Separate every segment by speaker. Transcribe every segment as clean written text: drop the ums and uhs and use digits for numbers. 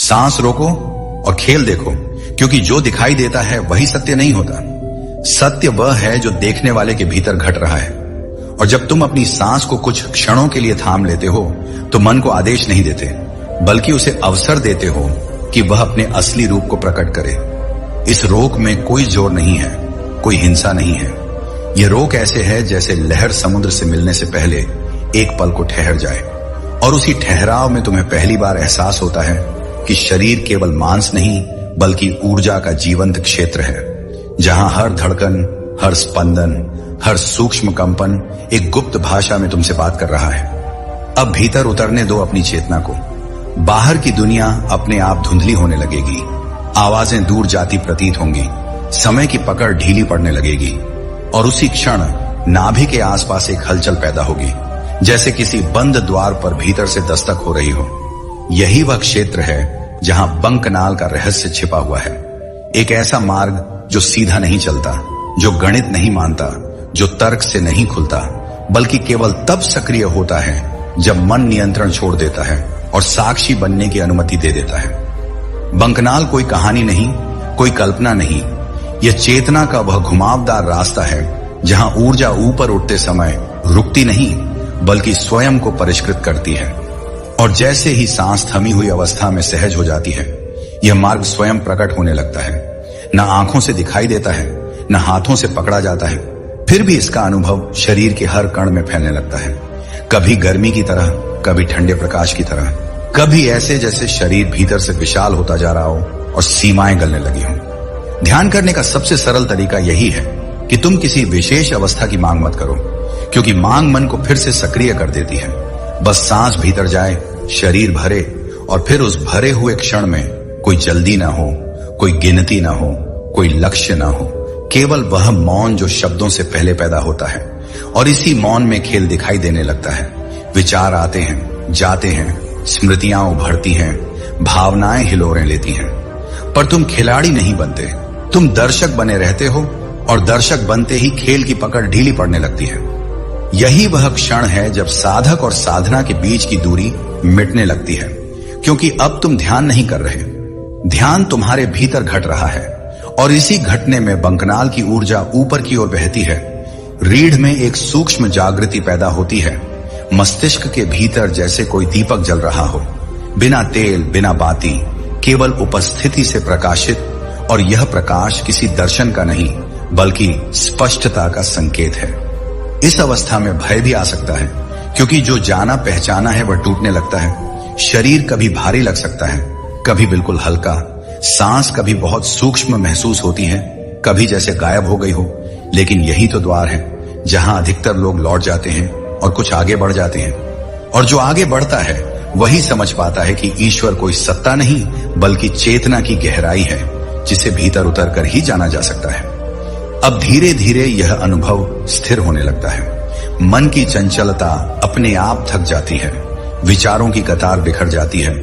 Speaker 1: सांस रोको और खेल देखो, क्योंकि जो दिखाई देता है वही सत्य नहीं होता। सत्य वह है जो देखने वाले के भीतर घट रहा है। और जब तुम अपनी सांस को कुछ क्षणों के लिए थाम लेते हो तो मन को आदेश नहीं देते, बल्कि उसे अवसर देते हो कि वह अपने असली रूप को प्रकट करे। इस रोक में कोई जोर नहीं है, कोई हिंसा नहीं है। यह रोक ऐसे है जैसे लहर समुद्र से मिलने से पहले एक पल को ठहर जाए, और उसी ठहराव में तुम्हें पहली बार एहसास होता है कि शरीर केवल मांस नहीं बल्कि ऊर्जा का जीवंत क्षेत्र है, जहां हर धड़कन, हर स्पंदन, हर सूक्ष्म कंपन एक गुप्त भाषा में तुमसे बात कर रहा है। अब भीतर उतरने दो अपनी चेतना को। बाहर की दुनिया अपने आप धुंधली होने लगेगी, आवाजें दूर जाती प्रतीत होंगी, समय की पकड़ ढीली पड़ने लगेगी, और उसी क्षण नाभि के आसपास एक हलचल पैदा होगी, जैसे किसी बंद द्वार पर भीतर से दस्तक हो रही हो। यही वह क्षेत्र है जहां बंकनाल का रहस्य छिपा हुआ है। एक ऐसा मार्ग जो सीधा नहीं चलता, जो गणित नहीं मानता, जो तर्क से नहीं खुलता, बल्कि केवल तब सक्रिय होता है जब मन नियंत्रण छोड़ देता है और साक्षी बनने की अनुमति दे देता है। बंकनाल कोई कहानी नहीं, कोई कल्पना नहीं, यह चेतना का वह घुमावदार रास्ता है जहां ऊर्जा ऊपर उठते समय रुकती नहीं बल्कि स्वयं को परिष्कृत करती है। और जैसे ही सांस थमी हुई अवस्था में सहज हो जाती है, यह मार्ग स्वयं प्रकट होने लगता है। न आंखों से दिखाई देता है, न हाथों से पकड़ा जाता है, फिर भी इसका अनुभव शरीर के हर कण में फैलने लगता है। कभी गर्मी की तरह, कभी ठंडे प्रकाश की तरह, कभी ऐसे जैसे शरीर भीतर से विशाल होता जा रहा हो और सीमाएं गलने लगी हों। ध्यान करने का सबसे सरल तरीका यही है कि तुम किसी विशेष अवस्था की मांग मत करो, क्योंकि मांग मन को फिर से सक्रिय कर देती है। बस सांस भीतर जाए, शरीर भरे, और फिर उस भरे हुए क्षण में कोई जल्दी ना हो, कोई गिनती ना हो, कोई लक्ष्य ना हो, केवल वह मौन जो शब्दों से पहले पैदा होता है। और इसी मौन में खेल दिखाई देने लगता है। विचार आते हैं, जाते हैं, स्मृतियां उभरती हैं, भावनाएं हिलोरें लेती हैं, पर तुम खिलाड़ी नहीं बनते, तुम दर्शक बने रहते हो, और दर्शक बनते ही खेल की पकड़ ढीली पड़ने लगती है। यही वह क्षण है जब साधक और साधना के बीच की दूरी मिटने लगती है, क्योंकि अब तुम ध्यान नहीं कर रहे, ध्यान तुम्हारे भीतर घट रहा है, और इसी घटने में बंकनाल की ऊर्जा ऊपर की ओर बहती है। रीढ़ में एक सूक्ष्म जागृति पैदा होती है, मस्तिष्क के भीतर जैसे कोई दीपक जल रहा हो, बिना तेल, बिना बाती, केवल उपस्थिति से प्रकाशित। और यह प्रकाश किसी दर्शन का नहीं बल्कि स्पष्टता का संकेत है। इस अवस्था में भय भी आ सकता है, क्योंकि जो जाना पहचाना है वह टूटने लगता है। शरीर कभी भारी लग सकता है, कभी बिल्कुल हल्का, सांस कभी बहुत सूक्ष्म महसूस होती है, कभी जैसे गायब हो गई हो। लेकिन यही तो द्वार है जहां अधिकतर लोग लौट जाते हैं और कुछ आगे बढ़ जाते हैं। और जो आगे बढ़ता है वही समझ पाता है कि ईश्वर कोई सत्ता नहीं बल्कि चेतना की गहराई है, जिसे भीतर उतर कर ही जाना जा सकता है। अब धीरे धीरे यह अनुभव स्थिर होने लगता है। मन की चंचलता अपने आप थक जाती है, विचारों की कतार बिखर जाती है,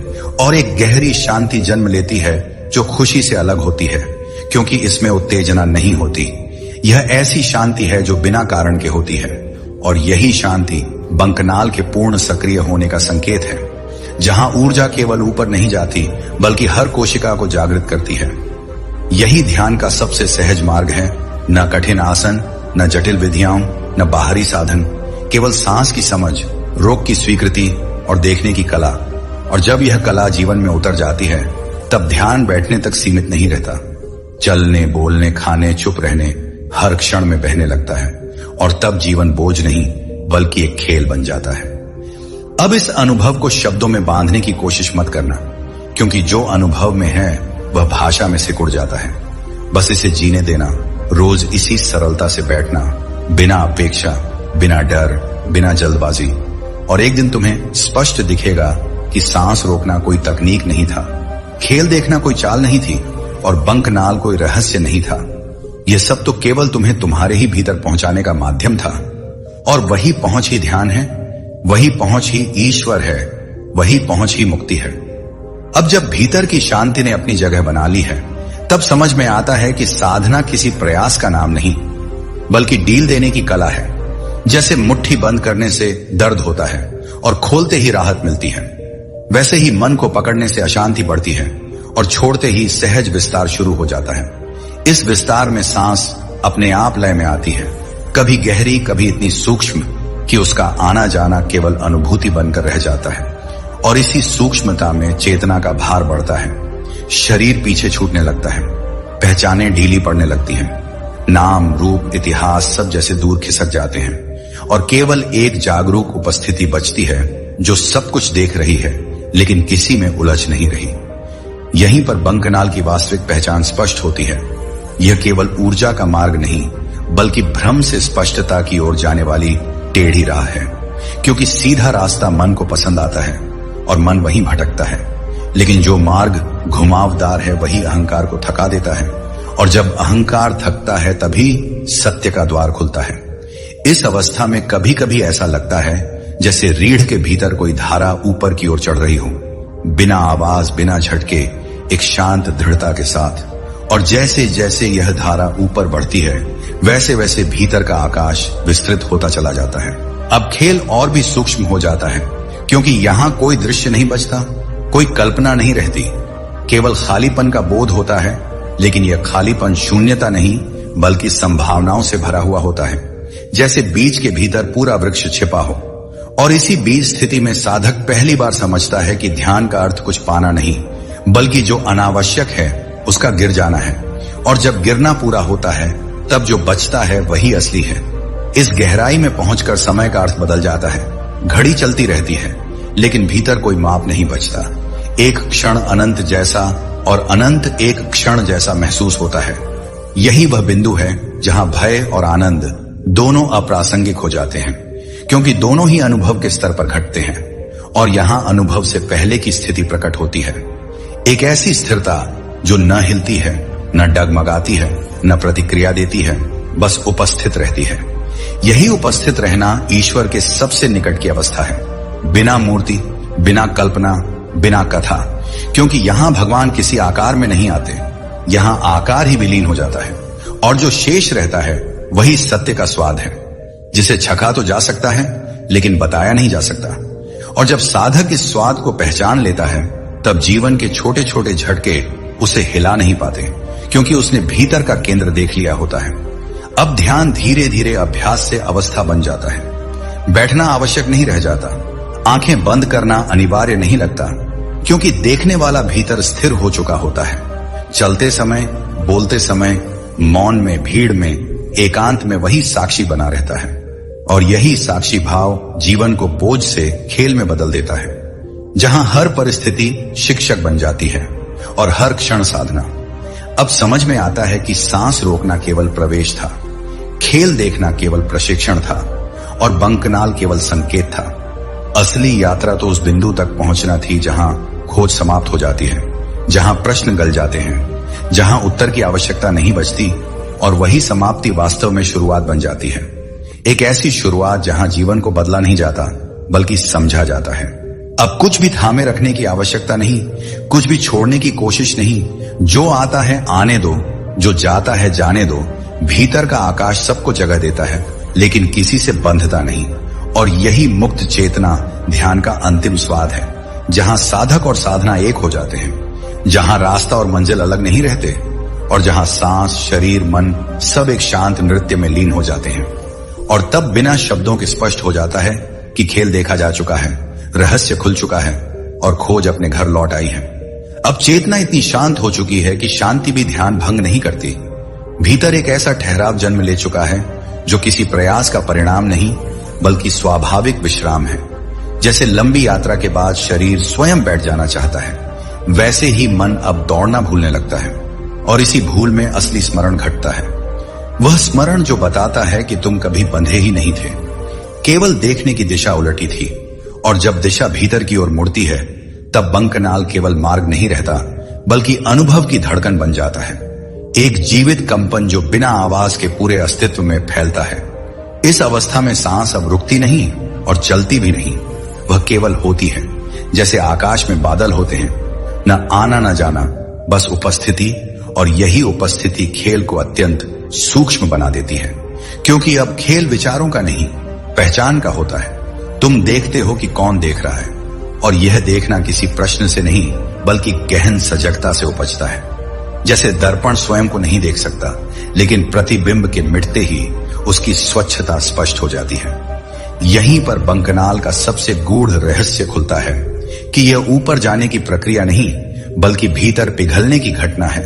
Speaker 1: और एक गहरी शांति जन्म लेती है जो खुशी से अलग होती है, क्योंकि इसमें उत्तेजना नहीं होती। यह ऐसी शांति है जो बिना कारण के होती है, और यही शांति बंकनाल के पूर्ण सक्रिय होने का संकेत है, जहां ऊर्जा केवल ऊपर नहीं जाती बल्कि हर कोशिका को जागृत करती है। यही ध्यान का सबसे सहज मार्ग है। न कठिन आसन, न जटिल विधियां, न बाहरी साधन, केवल सांस की समझ, रोग की स्वीकृति और देखने की कला। और जब यह कला जीवन में उतर जाती है, तब ध्यान बैठने तक सीमित नहीं रहता। चलने, बोलने, खाने, चुप रहने, हर क्षण में बहने लगता है, और तब जीवन बोझ नहीं बल्कि एक खेल बन जाता है। अब इस अनुभव को शब्दों में बांधने की कोशिश मत करना, क्योंकि जो अनुभव में है वह भाषा में सिकुड़ जाता है। बस इसे जीने देना, रोज इसी सरलता से बैठना, बिना अपेक्षा, बिना डर, बिना जल्दबाजी। और एक दिन तुम्हें स्पष्ट दिखेगा कि सांस रोकना कोई तकनीक नहीं था, खेल देखना कोई चाल नहीं थी, और बंकनाल कोई रहस्य नहीं था। यह सब तो केवल तुम्हें तुम्हारे ही भीतर पहुंचाने का माध्यम था। और वही पहुंच ही ध्यान है, वही पहुंच ही ईश्वर है, वही पहुंच ही मुक्ति है। अब जब भीतर की शांति ने अपनी जगह बना ली है, तब समझ में आता है कि साधना किसी प्रयास का नाम नहीं बल्कि डील देने की कला है। जैसे मुट्ठी बंद करने से दर्द होता है और खोलते ही राहत मिलती है, वैसे ही मन को पकड़ने से अशांति बढ़ती है और छोड़ते ही सहज विस्तार शुरू हो जाता है। इस विस्तार में सांस अपने आप लय में आती है, कभी गहरी, कभी इतनी सूक्ष्म कि उसका आना जाना केवल अनुभूति बनकर रह जाता है। और इसी सूक्ष्मता में चेतना का भार बढ़ता है, शरीर पीछे छूटने लगता है, पहचानें ढीली पड़ने लगती हैं, नाम, रूप, इतिहास सब जैसे दूर खिसक जाते हैं और केवल एक जागरूक उपस्थिति बचती है जो सब कुछ देख रही है लेकिन किसी में उलझ नहीं रही। यहीं पर बंकनाल की वास्तविक पहचान स्पष्ट होती है। यह केवल ऊर्जा का मार्ग नहीं बल्कि भ्रम से स्पष्टता की ओर जाने वाली टेढ़ी राह है, क्योंकि सीधा रास्ता मन को पसंद आता है और मन वहीं भटकता है, लेकिन जो मार्ग घुमावदार है वही अहंकार को थका देता है और जब अहंकार थकता है तभी सत्य का द्वार खुलता है। इस अवस्था में कभी कभी ऐसा लगता है जैसे रीढ़ के भीतर कोई धारा ऊपर की ओर चढ़ रही हो, बिना आवाज, बिना झटके, एक शांत दृढ़ता के साथ। और जैसे जैसे यह धारा ऊपर बढ़ती है वैसे वैसे भीतर का आकाश विस्तृत होता चला जाता है। अब खेल और भी सूक्ष्म हो जाता है, क्योंकि यहाँ कोई दृश्य नहीं बचता, कोई कल्पना नहीं रहती, केवल खालीपन का बोध होता है। लेकिन यह खालीपन शून्यता नहीं बल्कि संभावनाओं से भरा हुआ होता है, जैसे बीज के भीतर पूरा वृक्ष छिपा हो। और इसी बीज स्थिति में साधक पहली बार समझता है कि ध्यान का अर्थ कुछ पाना नहीं बल्कि जो अनावश्यक है उसका गिर जाना है। और जब गिरना पूरा होता है तब जो बचता है वही असली है। इस गहराई में पहुंचकर समय का अर्थ बदल जाता है। घड़ी चलती रहती है लेकिन भीतर कोई माप नहीं बचता। एक क्षण अनंत जैसा और अनंत एक क्षण जैसा महसूस होता है। यही वह बिंदु है जहां भय और आनंद दोनों अप्रासंगिक हो जाते हैं, क्योंकि दोनों ही अनुभव के स्तर पर घटते हैं और यहां अनुभव से पहले की स्थिति प्रकट होती है। एक ऐसी स्थिरता जो न हिलती है, न डगमगाती है, न प्रतिक्रिया देती है, बस उपस्थित रहती है। यही उपस्थित रहना ईश्वर के सबसे निकट की अवस्था है, बिना मूर्ति, बिना कल्पना, बिना कथा। क्योंकि यहां भगवान किसी आकार में नहीं आते, यहां आकार ही विलीन हो जाता है और जो शेष रहता है वही सत्य का स्वाद है, जिसे चखा तो जा सकता है लेकिन बताया नहीं जा सकता। और जब साधक इस स्वाद को पहचान लेता है तब जीवन के छोटे छोटे झटके उसे हिला नहीं पाते, क्योंकि उसने भीतर का केंद्र देख लिया होता है। अब ध्यान धीरे धीरे अभ्यास से अवस्था बन जाता है। बैठना आवश्यक नहीं रह जाता, आंखें बंद करना अनिवार्य नहीं लगता, क्योंकि देखने वाला भीतर स्थिर हो चुका होता है। चलते समय, बोलते समय, मौन में, भीड़ में, एकांत में वही साक्षी बना रहता है। और यही साक्षी भाव जीवन को बोझ से खेल में बदल देता है, जहां हर परिस्थिति शिक्षक बन जाती है और हर क्षण साधना। अब समझ में आता है कि सांस रोकना केवल प्रवेश था, खेल देखना केवल प्रशिक्षण था और बंकनाल केवल संकेत था। असली यात्रा तो उस बिंदु तक पहुंचना थी जहां खोज समाप्त हो जाती है, जहां प्रश्न गल जाते हैं, जहां उत्तर की आवश्यकता नहीं बचती और वही समाप्ति वास्तव में शुरुआत बन जाती है। एक ऐसी शुरुआत जहां जीवन को बदला नहीं जाता बल्कि समझा जाता है। अब कुछ भी थामे रखने की आवश्यकता नहीं, कुछ भी छोड़ने की कोशिश नहीं। जो आता है आने दो, जो जाता है जाने दो। भीतर का आकाश सबको जगह देता है लेकिन किसी से बंधता नहीं। और यही मुक्त चेतना ध्यान का अंतिम स्वाद है, जहां साधक और साधना एक हो जाते हैं, जहां रास्ता और मंजिल अलग नहीं रहते और जहां सांस, शरीर, मन सब एक शांत नृत्य में लीन हो जाते हैं। और तब बिना शब्दों के स्पष्ट हो जाता है कि खेल देखा जा चुका है, रहस्य खुल चुका है और खोज अपने घर लौट आई है। अब चेतना इतनी शांत हो चुकी है कि शांति भी ध्यान भंग नहीं करती। भीतर एक ऐसा ठहराव जन्म ले चुका है जो किसी प्रयास का परिणाम नहीं बल्कि स्वाभाविक विश्राम है। जैसे लंबी यात्रा के बाद शरीर स्वयं बैठ जाना चाहता है, वैसे ही मन अब दौड़ना भूलने लगता है और इसी भूल में असली स्मरण घटता है। वह स्मरण जो बताता है कि तुम कभी बंधे ही नहीं थे, केवल देखने की दिशा उलटी थी। और जब दिशा भीतर की ओर मुड़ती है तब बंकनाल केवल मार्ग नहीं रहता बल्कि अनुभव की धड़कन बन जाता है, एक जीवित कंपन जो बिना आवाज के पूरे अस्तित्व में फैलता है। इस अवस्था में सांस अब रुकती नहीं और चलती भी नहीं, वह केवल होती है, जैसे आकाश में बादल होते हैं, न आना न जाना, बस उपस्थिति। और यही उपस्थिति खेल को अत्यंत सूक्ष्म बना देती है, क्योंकि अब खेल विचारों का नहीं, पहचान का होता है। तुम देखते हो कि कौन देख रहा है और यह देखना किसी प्रश्न से नहीं बल्कि गहन सजगता से उपजता है। जैसे दर्पण स्वयं को नहीं देख सकता, लेकिन प्रतिबिंब के मिटते ही उसकी स्वच्छता स्पष्ट हो जाती है। यहीं पर बंकनाल का सबसे गूढ़ रहस्य खुलता है कि यह ऊपर जाने की प्रक्रिया नहीं बल्कि भीतर पिघलने की घटना है।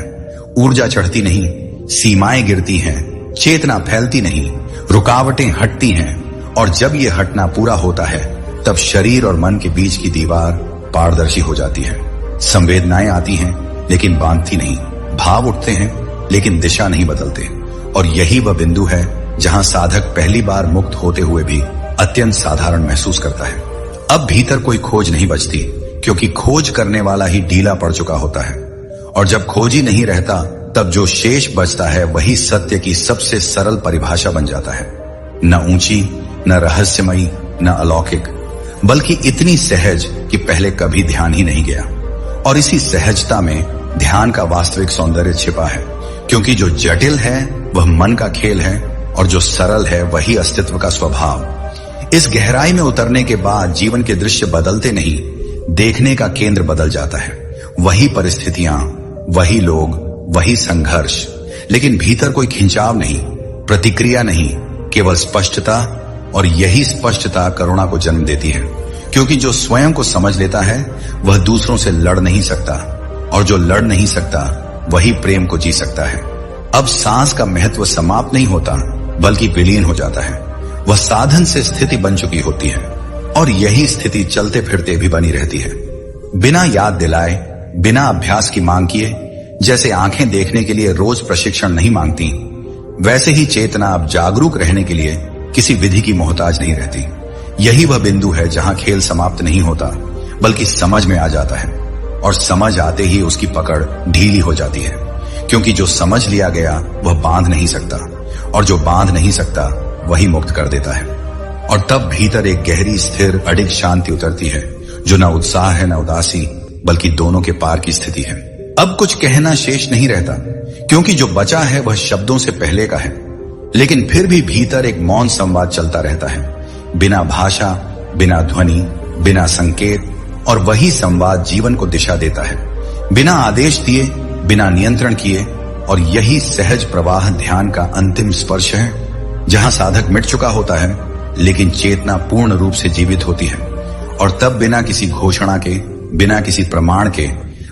Speaker 1: ऊर्जा चढ़ती नहीं, सीमाएं गिरती हैं, चेतना फैलती नहीं, रुकावटें हटती हैं, और जब यह हटना पूरा होता है तब शरीर और मन के बीच की दीवार पारदर्शी हो जाती है। संवेदनाएं आती हैं लेकिन बांधती नहीं, भाव उठते हैं लेकिन दिशा नहीं बदलते, और यही वह बिंदु है जहां साधक पहली बार मुक्त होते हुए भी अत्यंत साधारण महसूस करता है। अब भीतर कोई खोज नहीं बचती, क्योंकि खोज करने वाला ही ढीला पड़ चुका होता है, और जब खोज ही नहीं रहता तब जो शेष बचता है वही सत्य की सबसे सरल परिभाषा बन जाता है। न ऊंची, न रहस्यमयी, न अलौकिक, बल्कि इतनी सहज कि पहले कभी ध्यान ही नहीं गया। और इसी सहजता में ध्यान का वास्तविक सौंदर्य छिपा है, क्योंकि जो जटिल है वह मन का खेल है और जो सरल है वही अस्तित्व का स्वभाव। इस गहराई में उतरने के बाद जीवन के दृश्य बदलते नहीं, देखने का केंद्र बदल जाता है। वही परिस्थितियां, वही लोग, वही संघर्ष, लेकिन भीतर कोई खिंचाव नहीं, प्रतिक्रिया नहीं, केवल स्पष्टता। और यही स्पष्टता करुणा को जन्म देती है, क्योंकि जो स्वयं को समझ लेता है वह दूसरों से लड़ नहीं सकता, और जो लड़ नहीं सकता वही प्रेम को जी सकता है। अब सांस का महत्व समाप्त नहीं होता बल्कि विलीन हो जाता है। वह साधन से स्थिति बन चुकी होती है, और यही स्थिति चलते फिरते भी बनी रहती है, बिना याद दिलाए, बिना अभ्यास की मांग किए। जैसे आंखें देखने के लिए रोज प्रशिक्षण नहीं मांगती, वैसे ही चेतना अब जागरूक रहने के लिए किसी विधि की मोहताज नहीं रहती। यही वह बिंदु है जहां खेल समाप्त नहीं होता बल्कि समझ में आ जाता है, और समझ आते ही उसकी पकड़ ढीली हो जाती है, क्योंकि जो समझ लिया गया वह बांध नहीं सकता, और जो बांध नहीं सकता वही मुक्त कर देता है। और तब भीतर एक गहरी, स्थिर, अडिग शांति उतरती है, जो न उत्साह है न उदासी, बल्कि दोनों के पार की स्थिति है। अब कुछ कहना शेष नहीं रहता, क्योंकि जो बचा है वह शब्दों से पहले का है, लेकिन फिर भी भीतर एक मौन संवाद चलता रहता है, बिना भाषा, बिना ध्वनि, बिना संकेत, और वही संवाद जीवन को दिशा देता है, बिना आदेश दिए, बिना नियंत्रण किए। और यही सहज प्रवाह ध्यान का अंतिम स्पर्श है, जहां साधक मिट चुका होता है लेकिन चेतना पूर्ण रूप से जीवित होती है। और तब बिना किसी घोषणा के, बिना किसी प्रमाण के,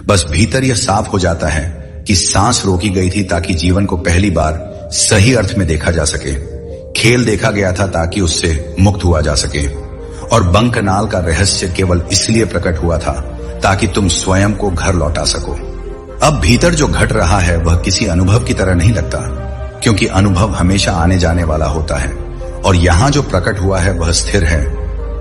Speaker 1: बस भीतर यह साफ हो जाता है कि सांस रोकी गई थी ताकि जीवन को पहली बार सही अर्थ में देखा जा सके। खेल देखा गया था ताकि उससे मुक्त हुआ जा सके, और बंकनाल का रहस्य केवल इसलिए प्रकट हुआ था ताकि तुम स्वयं को घर लौटा सको। अब भीतर जो घट रहा है वह किसी अनुभव की तरह नहीं लगता, क्योंकि अनुभव हमेशा आने जाने वाला होता है, और यहां जो प्रकट हुआ है वह स्थिर है,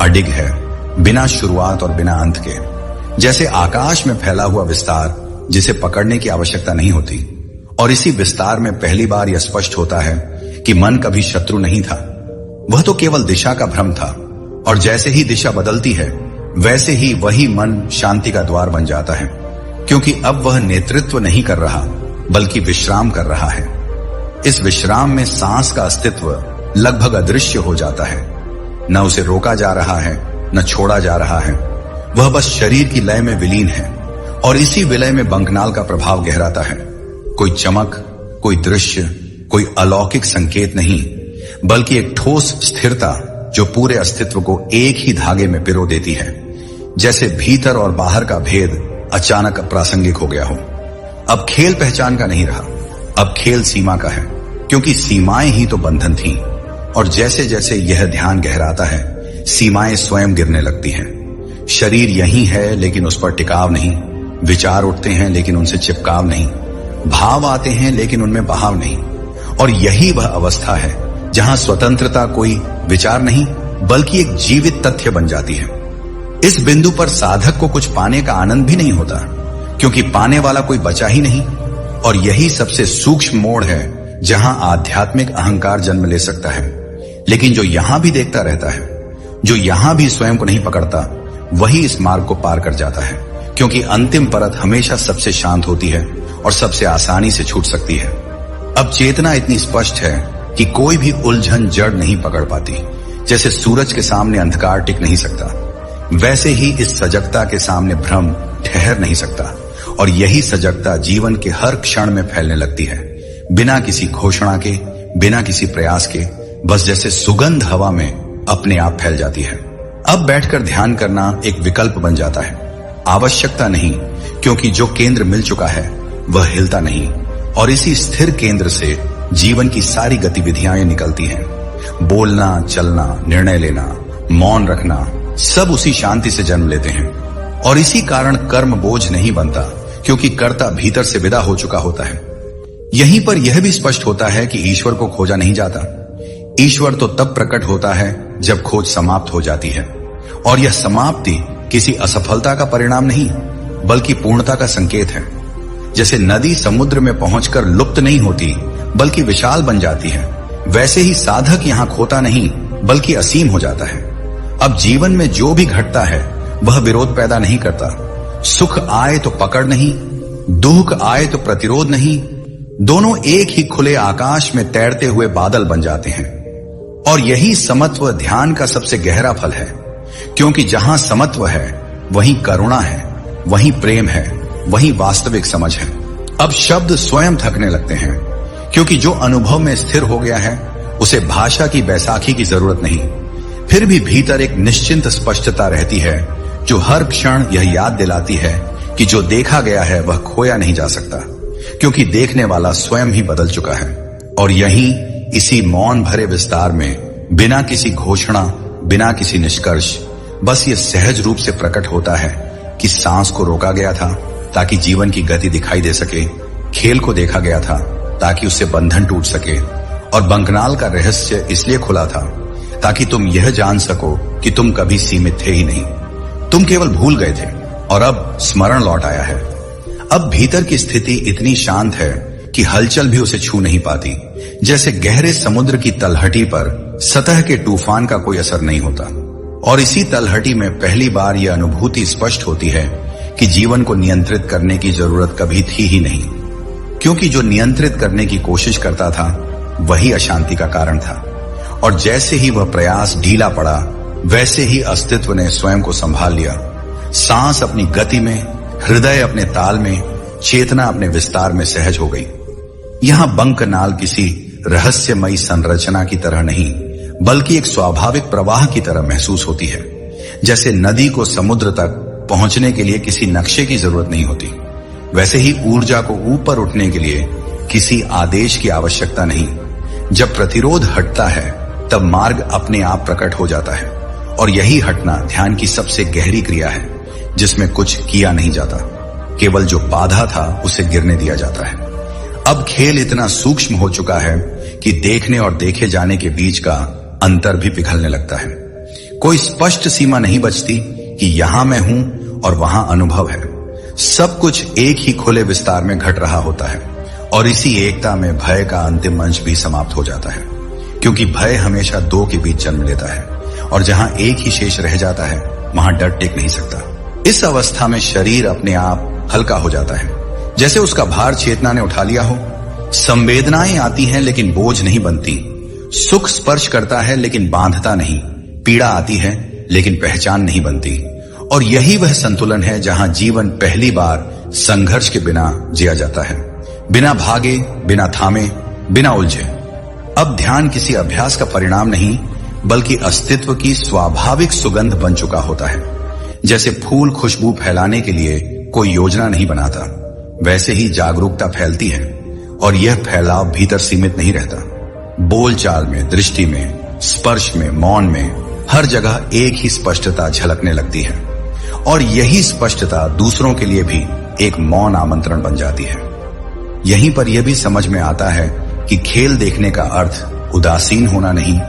Speaker 1: अडिग है, बिना शुरुआत और बिना अंत के। जैसे आकाश में फैला हुआ विस्तार जिसे पकड़ने की आवश्यकता नहीं होती। और इसी विस्तार में पहली बार यह स्पष्ट होता है कि मन कभी शत्रु नहीं था, वह तो केवल दिशा का भ्रम था। और जैसे ही दिशा बदलती है वैसे ही वही मन शांति का द्वार बन जाता है, क्योंकि अब वह नेतृत्व नहीं कर रहा बल्कि विश्राम कर रहा है। इस विश्राम में सांस का अस्तित्व लगभग अदृश्य हो जाता है, न उसे रोका जा रहा है न छोड़ा जा रहा है, वह बस शरीर की लय में विलीन है। और इसी विलय में बंकनाल का प्रभाव गहराता है। कोई चमक, कोई दृश्य, कोई अलौकिक संकेत नहीं, बल्कि एक ठोस स्थिरता जो पूरे अस्तित्व को एक ही धागे में पिरो देती है, जैसे भीतर और बाहर का भेद अचानक अप्रासंगिक हो गया हो। अब खेल पहचान का नहीं रहा, अब खेल सीमा का है, क्योंकि सीमाएं ही तो बंधन थीं। और जैसे जैसे यह ध्यान गहराता है सीमाएं स्वयं गिरने लगती हैं। शरीर यही है लेकिन उस पर टिकाव नहीं, विचार उठते हैं लेकिन उनसे चिपकाव नहीं, भाव आते हैं लेकिन उनमें बहाव नहीं। और यही वह अवस्था है जहां स्वतंत्रता कोई विचार नहीं बल्कि एक जीवित तथ्य बन जाती है। इस बिंदु पर साधक को कुछ पाने का आनंद भी नहीं होता, क्योंकि पाने वाला कोई बचा ही नहीं। और यही सबसे सूक्ष्म मोड़ है जहां आध्यात्मिक अहंकार जन्म ले सकता है। लेकिन जो यहां भी देखता रहता है, जो यहां भी स्वयं को नहीं पकड़ता, वही इस मार्ग को पार कर जाता है, क्योंकि अंतिम परत हमेशा सबसे शांत होती है और सबसे आसानी से छूट सकती है। अब चेतना इतनी स्पष्ट है कि कोई भी उलझन जड़ नहीं पकड़ पाती। जैसे सूरज के सामने अंधकार टिक नहीं सकता, वैसे ही इस सजगता के सामने भ्रम ठहर नहीं सकता, और यही सजगता जीवन के हर क्षण में फैलने लगती है, बिना किसी घोषणा के, बिना किसी प्रयास के, बस जैसे सुगंध हवा में अपने आप फैल जाती है। अब बैठकर ध्यान करना एक विकल्प बन जाता है, आवश्यकता नहीं, क्योंकि जो केंद्र मिल चुका है वह हिलता नहीं, और इसी स्थिर केंद्र से जीवन की सारी गतिविधियां निकलती हैं। बोलना, चलना, निर्णय लेना, मौन रखना, सब उसी शांति से जन्म लेते हैं। और इसी कारण कर्म बोझ नहीं बनता, क्योंकि कर्ता भीतर से विदा हो चुका होता है। यहीं पर यह भी स्पष्ट होता है कि ईश्वर को खोजा नहीं जाता। ईश्वर तो तब प्रकट होता है जब खोज समाप्त हो जाती है, और यह समाप्ति किसी असफलता का परिणाम नहीं, बल्कि पूर्णता का संकेत है। जैसे नदी समुद्र में पहुंचकर लुप्त नहीं होती, बल्कि विशाल बन जाती है, वैसे ही साधक यहां खोता नहीं, बल्कि असीम हो जाता है। अब जीवन में जो भी घटता है वह विरोध पैदा नहीं करता। सुख आए तो पकड़ नहीं, दुख आए तो प्रतिरोध नहीं, दोनों एक ही खुले आकाश में तैरते हुए बादल बन जाते हैं। और यही समत्व ध्यान का सबसे गहरा फल है, क्योंकि जहां समत्व है वहीं करुणा है, वहीं प्रेम है, वहीं वास्तविक समझ है। अब शब्द स्वयं थकने लगते हैं, क्योंकि जो अनुभव में स्थिर हो गया है उसे भाषा की बैसाखी की जरूरत नहीं। फिर भी भीतर एक निश्चिंत स्पष्टता रहती है, जो हर क्षण यह याद दिलाती है कि जो देखा गया है वह खोया नहीं जा सकता, क्योंकि देखने वाला स्वयं ही बदल चुका है। और यहीं इसी मौन भरे विस्तार में, बिना किसी घोषणा, बिना किसी निष्कर्ष, बस ये सहज रूप से प्रकट होता है कि सांस को रोका गया था ताकि जीवन की गति दिखाई दे सके, खेल को देखा गया था ताकि उससे बंधन टूट सके, और बंकनाल का रहस्य इसलिए खुला था ताकि तुम यह जान सको कि तुम कभी सीमित थे ही नहीं, तुम केवल भूल गए थे, और अब स्मरण लौट आया है। अब भीतर की स्थिति इतनी शांत है कि हलचल भी उसे छू नहीं पाती, जैसे गहरे समुद्र की तलहटी पर सतह के तूफान का कोई असर नहीं होता। और इसी तलहटी में पहली बार यह अनुभूति स्पष्ट होती है कि जीवन को नियंत्रित करने की जरूरत कभी थी ही नहीं, क्योंकि जो नियंत्रित करने की कोशिश करता था वही अशांति का कारण था। और जैसे ही वह प्रयास ढीला पड़ा, वैसे ही अस्तित्व ने स्वयं को संभाल लिया। सांस अपनी गति में, हृदय अपने ताल में, चेतना अपने विस्तार में सहज हो गई। यहां बंकनाल किसी रहस्यमयी संरचना की तरह नहीं, बल्कि एक स्वाभाविक प्रवाह की तरह महसूस होती है। जैसे नदी को समुद्र तक पहुंचने के लिए किसी नक्शे की जरूरत नहीं होती, वैसे ही ऊर्जा को ऊपर उठने के लिए किसी आदेश की आवश्यकता नहीं। जब प्रतिरोध हटता है तब मार्ग अपने आप प्रकट हो जाता है, और यही हटना ध्यान की सबसे गहरी क्रिया है, जिसमें कुछ किया नहीं जाता, केवल जो बाधा था उसे गिरने दिया जाता है। अब खेल इतना सूक्ष्म हो चुका है कि देखने और देखे जाने के बीच का अंतर भी पिघलने लगता है। कोई स्पष्ट सीमा नहीं बचती कि यहां मैं हूं और वहां अनुभव है। सब कुछ एक ही खुले विस्तार में घट रहा होता है, और इसी एकता में भय का अंतिम अंश भी समाप्त हो जाता है, क्योंकि भय हमेशा दो के बीच जन्म लेता है, और जहां एक ही शेष रह जाता है वहां डर टिक नहीं सकता। इस अवस्था में शरीर अपने आप हल्का हो जाता है, जैसे उसका भार चेतना ने उठा लिया हो। संवेदनाएं आती हैं लेकिन बोझ नहीं बनती, सुख स्पर्श करता है लेकिन बांधता नहीं, पीड़ा आती है लेकिन पहचान नहीं बनती। और यही वह संतुलन है जहां जीवन पहली बार संघर्ष के बिना जिया जाता है, बिना भागे, बिना थामे, बिना उलझे। अब ध्यान किसी अभ्यास का परिणाम नहीं, बल्कि अस्तित्व की स्वाभाविक सुगंध बन चुका होता है। जैसे फूल खुशबू फैलाने के लिए कोई योजना नहीं बनाता, वैसे ही जागरूकता फैलती है, और यह फैलाव भीतर सीमित नहीं रहता। बोलचाल में, दृष्टि में, स्पर्श में, मौन में, हर जगह एक ही स्पष्टता झलकने लगती है, और यही स्पष्टता दूसरों के लिए भी एक मौन आमंत्रण बन जाती है। यहीं पर यह भी समझ में आता है कि खेल देखने का अर्थ उदासीन होना नहीं,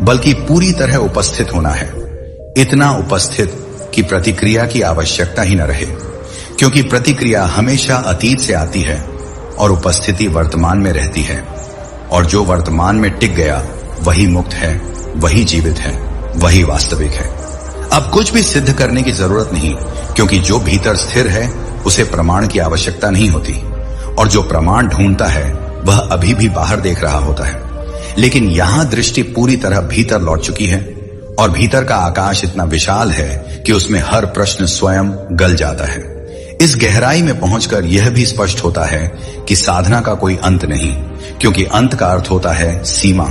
Speaker 1: बल्कि पूरी तरह उपस्थित होना है। इतना उपस्थित कि प्रतिक्रिया की आवश्यकता ही न रहे, क्योंकि प्रतिक्रिया हमेशा अतीत से आती है और उपस्थिति वर्तमान में रहती है, और जो वर्तमान में टिक गया वही मुक्त है, वही जीवित है, वही वास्तविक है। अब कुछ भी सिद्ध करने की जरूरत नहीं, क्योंकि जो भीतर स्थिर है उसे प्रमाण की आवश्यकता नहीं होती, और जो प्रमाण ढूंढता है वह अभी भी बाहर देख रहा होता है। लेकिन यहां दृष्टि पूरी तरह भीतर लौट चुकी है, और भीतर का आकाश इतना विशाल है कि उसमें हर प्रश्न स्वयं गल जाता है। इस गहराई में पहुंचकर यह भी स्पष्ट होता है कि साधना का कोई अंत नहीं, क्योंकि अंत का अर्थ होता है सीमा,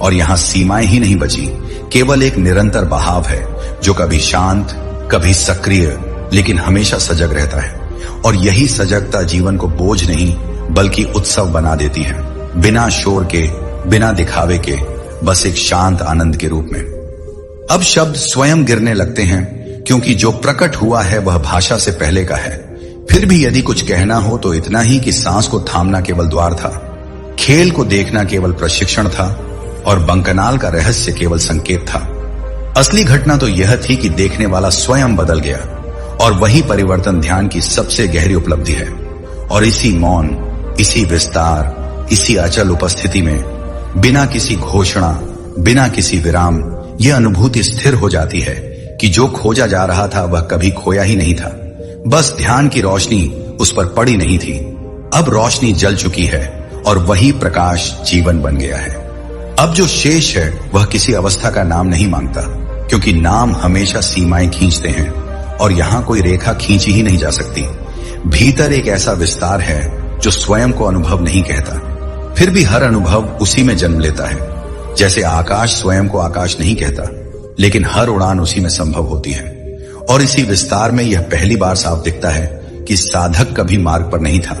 Speaker 1: और यहां सीमाएं ही नहीं बची, केवल एक निरंतर बहाव है जो कभी शांत, कभी सक्रिय, लेकिन हमेशा सजग रहता है। और यही सजगता जीवन को बोझ नहीं बल्कि उत्सव बना देती है, बिना शोर के, बिना दिखावे के, बस एक शांत आनंद के रूप में। अब शब्द स्वयं गिरने लगते हैं, क्योंकि जो प्रकट हुआ है वह भाषा से पहले का है। फिर भी यदि कुछ कहना हो तो इतना ही कि सांस को थामना केवल द्वार था, खेल को देखना केवल प्रशिक्षण था, और बंकनाल का रहस्य केवल संकेत था। असली घटना तो यह थी कि देखने वाला स्वयं बदल गया, और वही परिवर्तन ध्यान की सबसे गहरी उपलब्धि है। और इसी मौन, इसी विस्तार, इसी अचल उपस्थिति में, बिना किसी घोषणा, बिना किसी विराम, यह अनुभूति स्थिर हो जाती है कि जो खोजा जा रहा था वह कभी खोया ही नहीं था। बस ध्यान की रोशनी उस पर पड़ी नहीं थी, अब रोशनी जल चुकी है, और वही प्रकाश जीवन बन गया है। अब जो शेष है वह किसी अवस्था का नाम नहीं मांगता, क्योंकि नाम हमेशा सीमाएं खींचते हैं, और यहां कोई रेखा खींची ही नहीं जा सकती। भीतर एक ऐसा विस्तार है जो स्वयं को अनुभव नहीं कहता, फिर भी हर अनुभव उसी में जन्म लेता है। जैसे आकाश स्वयं को आकाश नहीं कहता, लेकिन हर उड़ान उसी में संभव होती है। और इसी विस्तार में यह पहली बार साफ दिखता है कि साधक कभी मार्ग पर नहीं था,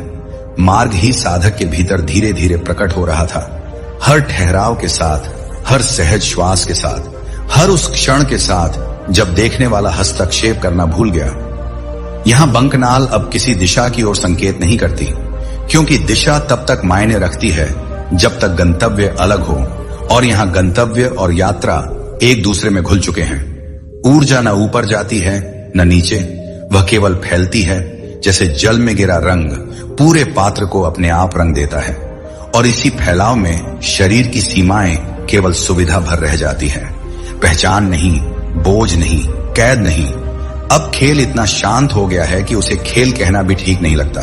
Speaker 1: मार्ग ही साधक के भीतर धीरे धीरे प्रकट हो रहा था। हर ठहराव के साथ, हर सहज श्वास के साथ, हर उस क्षण के साथ जब देखने वाला हस्तक्षेप करना भूल गया। यहां बंकनाल अब किसी दिशा की ओर संकेत नहीं करती, क्योंकि दिशा तब तक मायने रखती है जब तक गंतव्य अलग हो, और यहां गंतव्य और यात्रा एक दूसरे में घुल चुके हैं। ऊर्जा न ऊपर जाती है न नीचे, वह केवल फैलती है, जैसे जल में गिरा रंग पूरे पात्र को अपने आप रंग देता है। और इसी फैलाव में शरीर की सीमाएं केवल सुविधा भर रह जाती है, पहचान नहीं, बोझ नहीं, कैद नहीं। अब खेल इतना शांत हो गया है कि उसे खेल कहना भी ठीक नहीं लगता,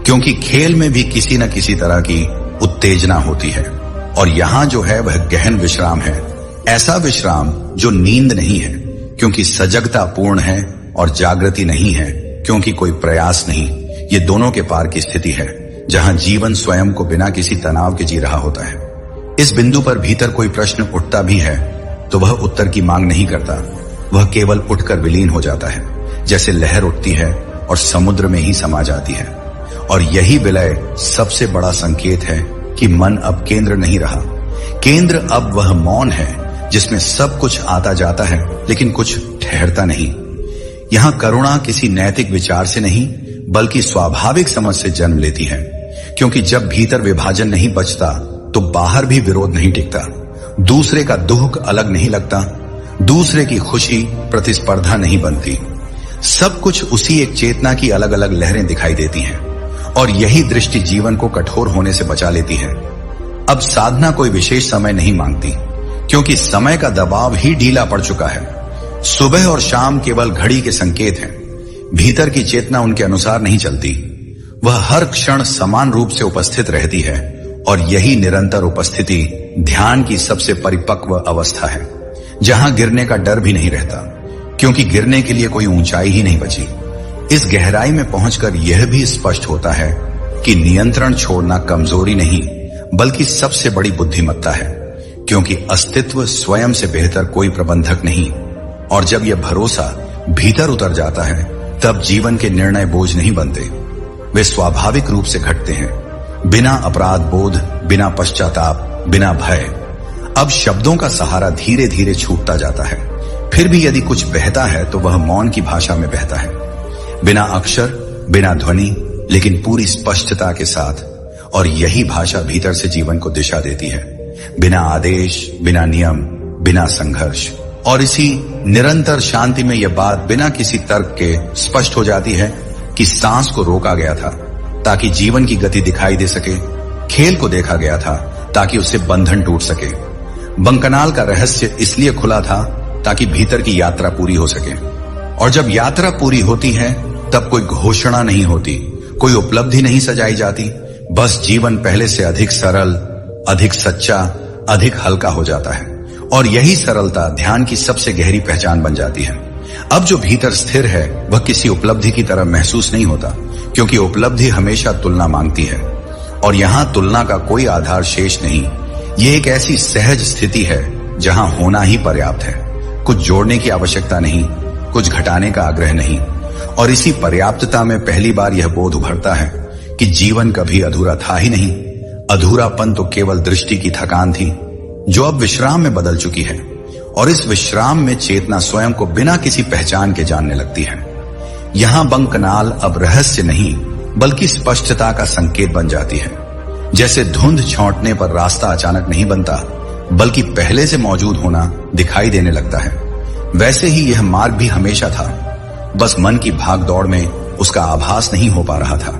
Speaker 1: क्योंकि खेल में भी किसी न किसी तरह की उत्तेजना होती है। और यहां जो है वह गहन विश्राम है, ऐसा विश्राम जो नींद नहीं है, क्योंकि सजगता पूर्ण है, और जागृति नहीं है, क्योंकि कोई प्रयास नहीं। ये दोनों के पार की स्थिति है, जहां जीवन स्वयं को बिना किसी तनाव के जी रहा होता है। इस बिंदु पर भीतर कोई प्रश्न उठता भी है तो वह उत्तर की मांग नहीं करता, वह केवल उठकर विलीन हो जाता है, जैसे लहर उठती है और समुद्र में ही समा जाती है। और यही विलय सबसे बड़ा संकेत है कि मन अब केंद्र नहीं रहा। केंद्र अब वह मौन है जिसमें सब कुछ आता जाता है, लेकिन कुछ ठहरता नहीं। यहां करुणा किसी नैतिक विचार से नहीं बल्कि स्वाभाविक समझ से जन्म लेती है, क्योंकि जब भीतर विभाजन नहीं बचता तो बाहर भी विरोध नहीं टिकता, दूसरे का दुख अलग नहीं लगता, दूसरे की खुशी प्रतिस्पर्धा नहीं बनती। सब कुछ उसी एक चेतना की अलग अलग लहरें दिखाई देती हैं, और यही दृष्टि जीवन को कठोर होने से बचा लेती है। अब साधना कोई विशेष समय नहीं मांगती, क्योंकि समय का दबाव ही ढीला पड़ चुका है। सुबह और शाम केवल घड़ी के संकेत हैं, भीतर की चेतना उनके अनुसार नहीं चलती, वह हर क्षण समान रूप से उपस्थित रहती है। और यही निरंतर उपस्थिति ध्यान की सबसे परिपक्व अवस्था है, जहां गिरने का डर भी नहीं रहता, क्योंकि गिरने के लिए कोई ऊंचाई ही नहीं बची। इस गहराई में पहुंचकर यह भी स्पष्ट होता है कि नियंत्रण छोड़ना कमजोरी नहीं बल्कि सबसे बड़ी बुद्धिमत्ता है, क्योंकि अस्तित्व स्वयं से बेहतर कोई प्रबंधक नहीं। और जब यह भरोसा भीतर उतर जाता है तब जीवन के निर्णय बोझ नहीं बनते, वे स्वाभाविक रूप से घटते हैं, बिना अपराध बोध, बिना पश्चाताप, बिना भय। अब शब्दों का सहारा धीरे धीरे छूटता जाता है, फिर भी यदि कुछ बहता है तो वह मौन की भाषा में बहता है, बिना अक्षर, बिना ध्वनि, लेकिन पूरी स्पष्टता के साथ। और यही भाषा भीतर से जीवन को दिशा देती है, बिना आदेश, बिना नियम, बिना संघर्ष। और इसी निरंतर शांति में यह बात बिना किसी तर्क के स्पष्ट हो जाती है कि सांस को रोका गया था ताकि जीवन की गति दिखाई दे सके, खेल को देखा गया था ताकि उससे बंधन टूट सके। बंकनाल का रहस्य इसलिए खुला था ताकि भीतर की यात्रा पूरी हो सके। और जब यात्रा पूरी होती है तब कोई घोषणा नहीं होती, कोई उपलब्धि नहीं सजाई जाती, बस जीवन पहले से अधिक सरल, अधिक सच्चा, अधिक हल्का हो जाता है। और यही सरलता ध्यान की सबसे गहरी पहचान बन जाती है। अब जो भीतर स्थिर है वह किसी उपलब्धि की तरह महसूस नहीं होता, क्योंकि उपलब्धि हमेशा तुलना मांगती है और यहां तुलना का कोई आधार शेष नहीं। ये एक ऐसी सहज स्थिति है जहां होना ही पर्याप्त है। कुछ जोड़ने की आवश्यकता नहीं, कुछ घटाने का आग्रह नहीं। और इसी पर्याप्तता में पहली बार यह बोध उभरता है कि जीवन कभी अधूरा था ही नहीं। अधूरापन तो केवल दृष्टि की थकान थी, जो अब विश्राम में बदल चुकी है। और इस विश्राम में चेतना स्वयं को बिना किसी पहचान के जानने लगती है। यहां बंकनाल अब रहस्य नहीं, बल्कि स्पष्टता का संकेत बन जाती है। जैसे धुंध छौंटने पर रास्ता अचानक नहीं बनता, बल्कि पहले से मौजूद होना दिखाई देने लगता है, वैसे ही यह मार्ग भी हमेशा था। बस मन की भाग दौड़ में उसका आभास नहीं हो पा रहा था।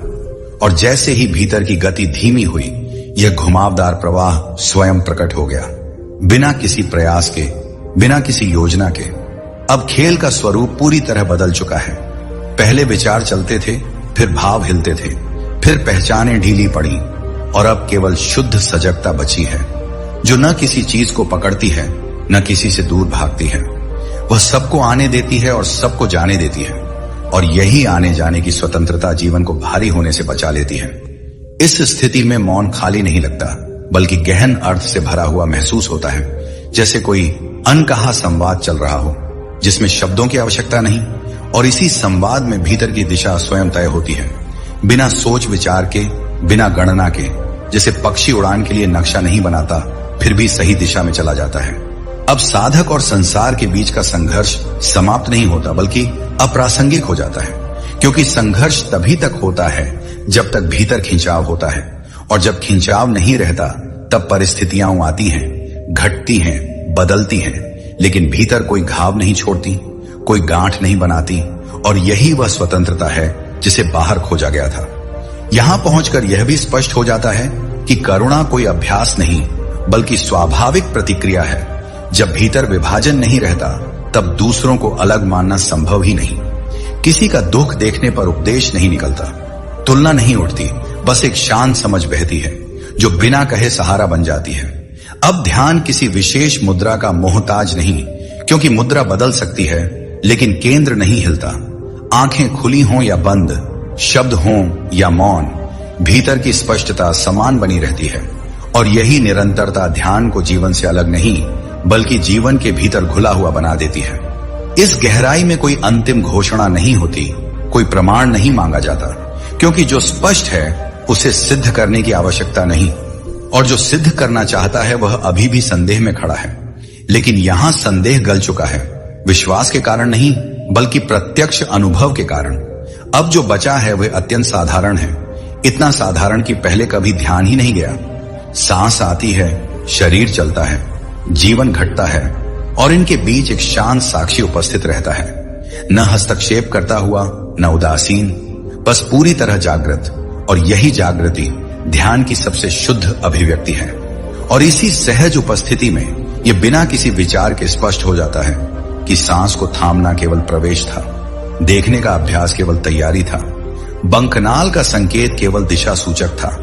Speaker 1: और जैसे ही भीतर की गति धीमी हुई, यह घुमावदार प्रवाह स्वयं प्रकट हो गया, बिना किसी प्रयास के, बिना किसी योजना के। अब खेल का स्वरूप पूरी तरह बदल चुका है। पहले विचार चलते थे, फिर भाव हिलते थे, फिर पहचानें ढीली पड़ी, और अब केवल शुद्ध सजगता बची है, जो न किसी चीज को पकड़ती है, न किसी से दूर भागती है। वह सबको आने देती है और सबको जाने देती है, और यही आने जाने की स्वतंत्रता जीवन को भारी होने से बचा लेती है। इस स्थिति में मौन खाली नहीं लगता, बल्कि गहन अर्थ से भरा हुआ महसूस होता है, जैसे कोई अनकहा संवाद चल रहा हो, जिसमें शब्दों की आवश्यकता नहीं, और इसी संवाद में भीतर की दिशा स्वयं तय होती है, बिना सोच विचार के, बिना गणना के। जैसे पक्षी उड़ान के लिए नक्शा नहीं बनाता, फिर भी सही दिशा में चला जाता है। अब साधक और संसार के बीच का संघर्ष समाप्त नहीं होता, बल्कि अप्रासंगिक हो जाता है, क्योंकि संघर्ष तभी तक होता है जब तक भीतर खिंचाव होता है, और जब खिंचाव नहीं रहता तब परिस्थितियां आती हैं, घटती हैं, बदलती हैं, लेकिन भीतर कोई घाव नहीं छोड़ती, कोई गांठ नहीं बनाती। और यही वह स्वतंत्रता है जिसे बाहर खोजा गया था। यहां पहुंचकर यह भी स्पष्ट हो जाता है कि करुणा कोई अभ्यास नहीं, बल्कि स्वाभाविक प्रतिक्रिया है। जब भीतर विभाजन नहीं रहता, तब दूसरों को अलग मानना संभव ही नहीं। किसी का दुख देखने पर उपदेश नहीं निकलता, तुलना नहीं उठती, बस एक शांत समझ बहती है, जो बिना कहे सहारा बन जाती है। अब ध्यान किसी विशेष मुद्रा का मोहताज नहीं, क्योंकि मुद्रा बदल सकती है, लेकिन केंद्र नहीं हिलता। आंखें खुली हों या बंद, शब्द हों या मौन, भीतर की स्पष्टता समान बनी रहती है। और यही निरंतरता ध्यान को जीवन से अलग नहीं, बल्कि जीवन के भीतर घुला हुआ बना देती है। इस गहराई में कोई अंतिम घोषणा नहीं होती, कोई प्रमाण नहीं मांगा जाता, क्योंकि जो स्पष्ट है उसे सिद्ध करने की आवश्यकता नहीं, और जो सिद्ध करना चाहता है वह अभी भी संदेह में खड़ा है। लेकिन यहां संदेह गल चुका है, विश्वास के कारण नहीं, बल्कि प्रत्यक्ष अनुभव के कारण। अब जो बचा है वह अत्यंत साधारण है, इतना साधारण कि पहले कभी ध्यान ही नहीं गया। सांस आती है, शरीर चलता है, जीवन घटता है, और इनके बीच एक शांत साक्षी उपस्थित रहता है, न हस्तक्षेप करता हुआ, न उदासीन, बस पूरी तरह जागृत। और यही जागृति ध्यान की सबसे शुद्ध अभिव्यक्ति है। और इसी सहज उपस्थिति में यह बिना किसी विचार के स्पष्ट हो जाता है कि सांस को थामना केवल प्रवेश था, देखने का अभ्यास केवल तैयारी था, बंकनाल का संकेत केवल दिशा सूचक था।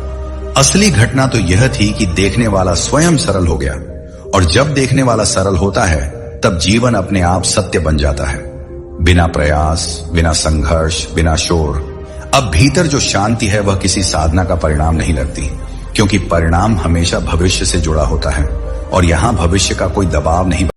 Speaker 1: असली घटना तो यह थी कि देखने वाला स्वयं सरल हो गया, और जब देखने वाला सरल होता है, तब जीवन अपने आप सत्य बन जाता है, बिना प्रयास, बिना संघर्ष, बिना शोर। अब भीतर जो शांति है वह किसी साधना का परिणाम नहीं लगती, क्योंकि परिणाम हमेशा भविष्य से जुड़ा होता है, और यहां भविष्य का कोई दबाव नहीं